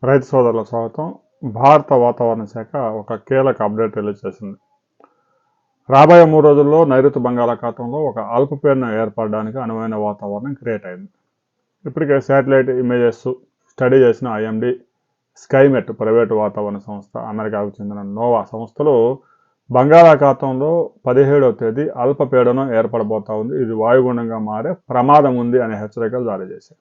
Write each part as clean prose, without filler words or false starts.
రైతు సోదరుల స్వాగతం. భారత వాతావరణ శాఖ ఒక కీలక అప్డేట్ రిలీజ్ చేసింది. రాబోయే 3 రోజుల్లో నైరుతి బంగాళాఖాతంలో ఒక అల్పపీడనం ఏర్పడడానికి అనువైన వాతావరణం క్రియేట్ అయింది. ఇప్పటికే శాటిలైట్ ఇమేజెస్ స్టడీ చేసిన ఐఎండీ, స్కైమెట్ ప్రైవేటు వాతావరణ సంస్థ, అమెరికాకు చెందిన నోవా సంస్థలు బంగాళాఖాతంలో 17వ తేదీ అల్పపీడనం ఏర్పడబోతా ఉంది, ఇది వాయుగుండంగా మారే ప్రమాదం ఉంది అనే హెచ్చరికలు జారీ చేశాయి.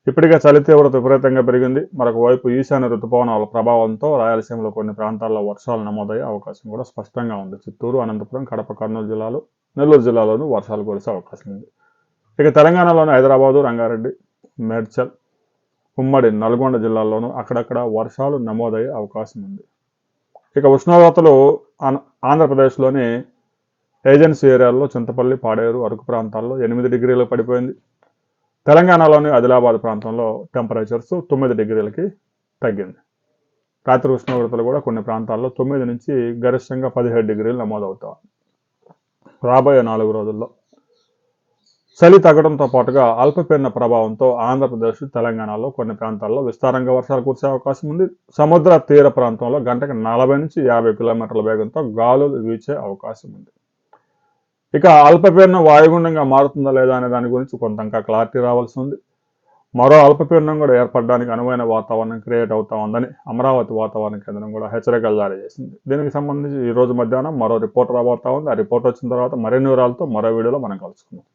ఇప్పటికే చలి తీవ్రత విపరీతంగా పెరిగింది. మరొక వైపు ఈశాన్య రుతుపవనాల ప్రభావంతో రాయలసీమలో కొన్ని ప్రాంతాల్లో వర్షాలు నమోదయ్యే అవకాశం కూడా స్పష్టంగా ఉంది. చిత్తూరు, అనంతపురం, కడప, కర్నూలు జిల్లాలు, నెల్లూరు జిల్లాలోనూ వర్షాలు కురిసే అవకాశం ఉంది. ఇక తెలంగాణలోని హైదరాబాదు, రంగారెడ్డి, మేడ్చల్, ఉమ్మడి నల్గొండ జిల్లాల్లోనూ అక్కడక్కడ వర్షాలు నమోదయ్యే అవకాశం ఉంది. ఇక ఉష్ణోగ్రతలు ఆంధ్రప్రదేశ్లోని ఏజెన్సీ ఏరియాల్లో చింతపల్లి, పాడేరు, అరకు ప్రాంతాల్లో 8 డిగ్రీలకు పడిపోయింది. తెలంగాణలోని ఆదిలాబాద్ ప్రాంతంలో టెంపరేచర్స్ 9 డిగ్రీలకి తగ్గింది. రాత్రి ఉష్ణోగ్రతలు కూడా కొన్ని ప్రాంతాల్లో 9 నుంచి గరిష్టంగా 17 డిగ్రీలు నమోదవుతాయి. రాబోయే 4 రోజుల్లో చలి తగ్గడంతో పాటుగా అల్పపీడన ప్రభావంతో ఆంధ్రప్రదేశ్, తెలంగాణలో కొన్ని ప్రాంతాల్లో విస్తారంగా వర్షాలు కురిసే అవకాశం ఉంది. సముద్ర తీర ప్రాంతంలో గంటకు 40 నుంచి 50 కిలోమీటర్ల వేగంతో గాలులు వీచే అవకాశం ఉంది. ఇక అల్పపీడనం వాయుగుండంగా మారుతుందా లేదా అనే దాని గురించి కొంత ఇంకా క్లారిటీ రావాల్సి ఉంది. మరో అల్పపీడనం కూడా ఏర్పడడానికి అనువైన వాతావరణం క్రియేట్ అవుతా ఉందని అమరావతి వాతావరణ కేంద్రం కూడా హెచ్చరికలు జారీ చేసింది. దీనికి సంబంధించి ఈ రోజు మధ్యాహ్నం మరో రిపోర్ట్ రాబోతా ఉంది. ఆ రిపోర్ట్ వచ్చిన తర్వాత మరిన్ని వివరాలతో మరో వీడియోలో మనం కలుసుకుందాం.